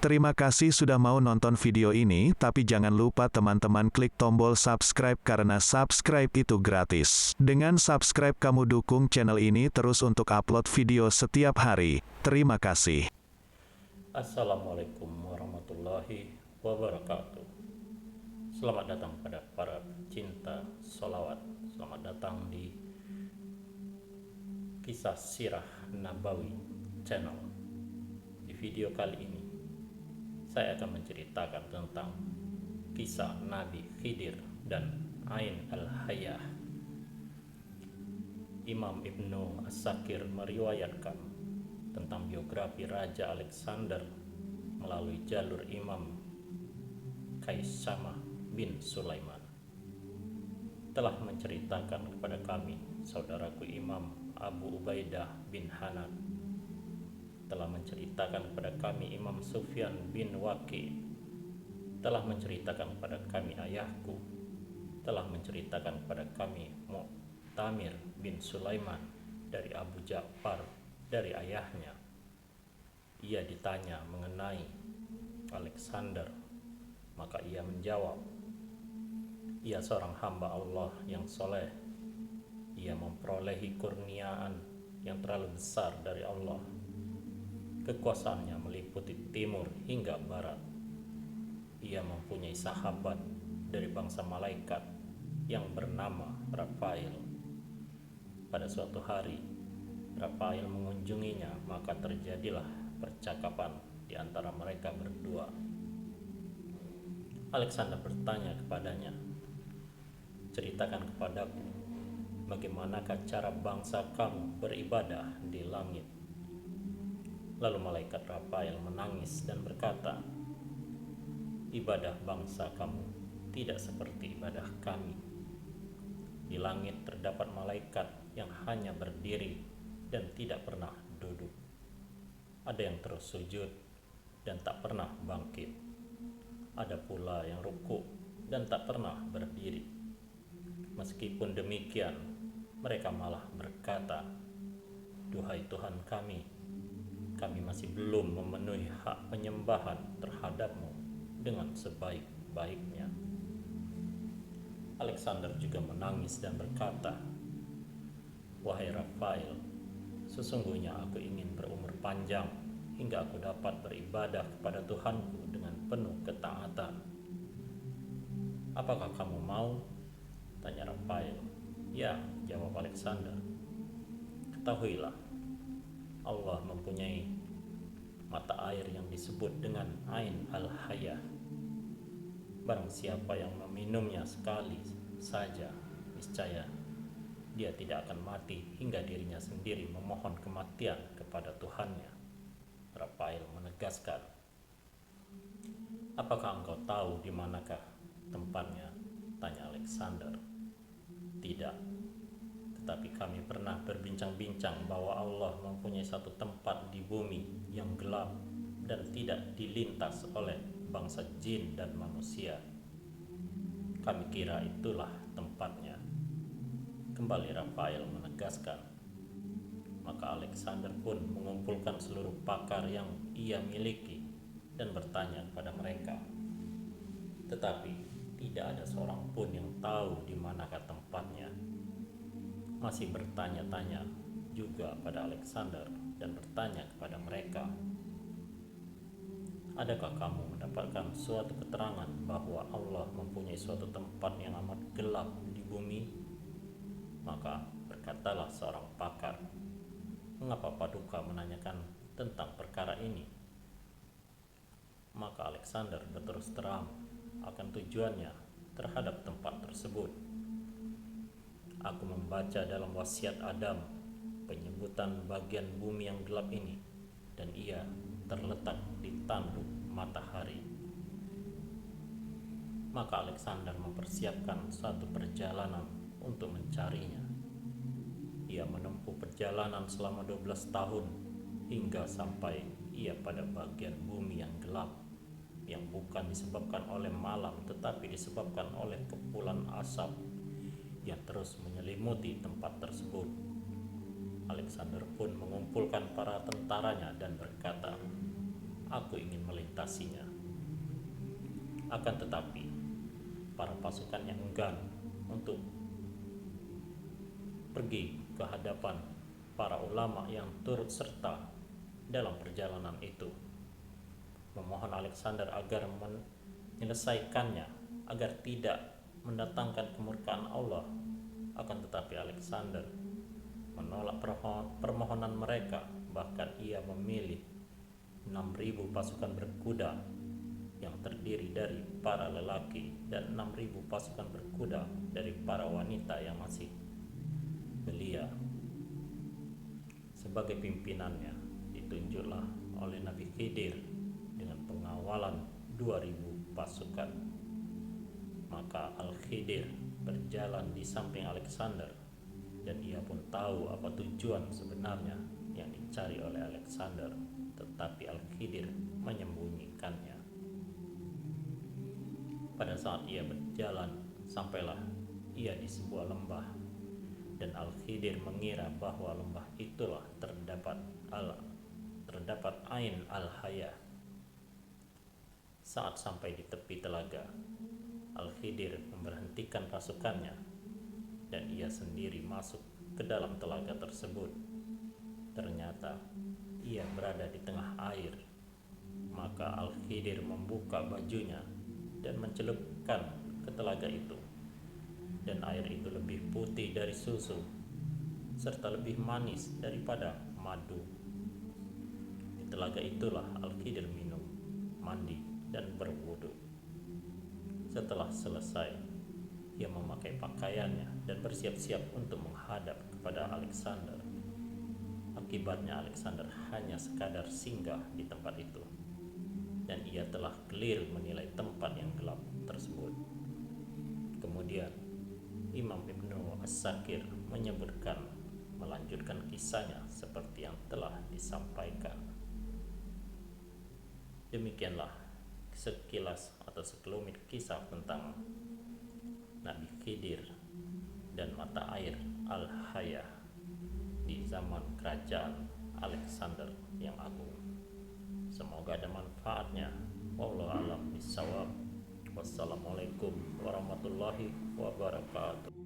Terima kasih sudah mau nonton video ini, tapi jangan lupa teman-teman klik tombol subscribe karena subscribe itu gratis. Dengan subscribe kamu dukung channel ini terus untuk upload video setiap hari. Terima kasih. Assalamualaikum warahmatullahi wabarakatuh. Selamat datang pada para pecinta sholawat. Selamat datang di Kisah Sirah Nabawi channel. Di video kali ini saya akan menceritakan tentang kisah Nabi Khidir dan Ain al-Hayah. Imam Ibnu As-Sakir meriwayatkan tentang biografi Raja Alexander melalui jalur Imam Kaisamah bin Sulaiman. Telah menceritakan kepada kami saudaraku Imam Abu Ubaidah bin Hanad, telah menceritakan kepada kami Imam Sufyan bin Waqi, telah menceritakan kepada kami ayahku, telah menceritakan kepada kami Mu'tamir bin Sulaiman dari Abu Ja'far dari ayahnya. Ia ditanya mengenai Alexander, maka ia menjawab, ia seorang hamba Allah yang soleh. Ia memperolehi kurniaan yang terlalu besar dari Allah. Kekuasaannya meliputi timur hingga barat. Ia mempunyai sahabat dari bangsa malaikat yang bernama Rafail. Pada suatu hari, Rafail mengunjunginya, maka terjadilah percakapan di antara mereka berdua. Alexander bertanya kepadanya, ceritakan kepadaku, bagaimanakah cara bangsa kamu beribadah di langit? Lalu malaikat Rafail menangis dan berkata, ibadah bangsa kamu tidak seperti ibadah kami. Di langit terdapat malaikat yang hanya berdiri dan tidak pernah duduk. Ada yang terus sujud dan tak pernah bangkit. Ada pula yang rukuk dan tak pernah berdiri. Meskipun demikian, mereka malah berkata, duhai Tuhan kami masih belum memenuhi hak penyembahan terhadapmu dengan sebaik-baiknya. Alexander juga menangis dan berkata, wahai Rafail, sesungguhnya aku ingin berumur panjang hingga aku dapat beribadah kepada Tuhanku dengan penuh ketaatan. Apakah kamu mau? Tanya Rafail. Ya, jawab Alexander. Ketahuilah, Allah mempunyai mata air yang disebut dengan Ain al-Hayah. Barang siapa yang meminumnya sekali saja, niscaya dia tidak akan mati hingga dirinya sendiri memohon kematian kepada Tuhannya. Rafail menegaskan, apakah engkau tahu di manakah tempatnya? Tanya Alexander. Tidak, tetapi kami pernah berbincang-bincang bahwa Allah mempunyai satu tempat di bumi yang gelap dan tidak dilintas oleh bangsa jin dan manusia. Kami kira itulah tempatnya. Kembali Rafael menegaskan. Maka Alexander pun mengumpulkan seluruh pakar yang ia miliki dan bertanya kepada mereka. Tetapi tidak ada seorang pun yang tahu di manakah tempatnya. Masih bertanya-tanya juga pada Alexander dan bertanya kepada mereka, adakah kamu mendapatkan suatu keterangan bahwa Allah mempunyai suatu tempat yang amat gelap di bumi? Maka berkatalah seorang pakar, mengapa Paduka menanyakan tentang perkara ini? Maka Alexander berterus terang akan tujuannya terhadap tempat tersebut. Aku membaca dalam wasiat Adam penyebutan bagian bumi yang gelap ini, dan ia terletak di tanduk matahari. Maka Alexander mempersiapkan suatu perjalanan untuk mencarinya. Ia menempuh perjalanan selama 12 tahun hingga sampai ia pada bagian bumi yang gelap, yang bukan disebabkan oleh malam tetapi disebabkan oleh kepulan asap yang terus menyelimuti tempat tersebut. Alexander pun mengumpulkan para tentaranya dan berkata, aku ingin melintasinya. Akan tetapi, para pasukan yang enggan untuk pergi ke hadapan para ulama yang turut serta dalam perjalanan itu, memohon Alexander agar menyelesaikannya, agar tidak mendatangkan kemurkaan Allah. Akan tetapi Alexander menolak permohonan mereka. Bahkan ia memilih 6.000 pasukan berkuda yang terdiri dari para lelaki dan 6.000 pasukan berkuda dari para wanita yang masih belia. Sebagai pimpinannya ditunjuklah oleh Nabi Khidir dengan pengawalan 2.000 pasukan. Maka Al-Khidir berjalan di samping Alexander, dan ia pun tahu apa tujuan sebenarnya yang dicari oleh Alexander, tetapi Al-Khidir menyembunyikannya. Pada saat ia berjalan, sampailah ia di sebuah lembah, dan Al-Khidir mengira bahwa lembah itulah terdapat Ain Al-Hayah. Saat sampai di tepi telaga, Al-Khidir memberhentikan pasukannya, dan ia sendiri masuk ke dalam telaga tersebut. Ternyata ia berada di tengah air. Maka Al-Khidir membuka bajunya dan mencelupkan ke telaga itu, dan air itu lebih putih dari susu serta lebih manis daripada madu. Di telaga itulah Al-Khidir minum, mandi, dan berwudu. Setelah selesai, ia memakai pakaiannya dan bersiap-siap untuk menghadap kepada Alexander. Akibatnya Alexander hanya sekadar singgah di tempat itu, dan ia telah keliru menilai tempat yang gelap tersebut. Kemudian Imam Ibnu As-Sakir melanjutkan kisahnya seperti yang telah disampaikan. Demikianlah sekilas atau sekelumit kisah tentang Nabi Khidir dan mata air Al-Hayah di zaman kerajaan Alexander yang agung. Semoga ada manfaatnya. Wallahu a'lam bishawab. Wassalamualaikum warahmatullahi wabarakatuh.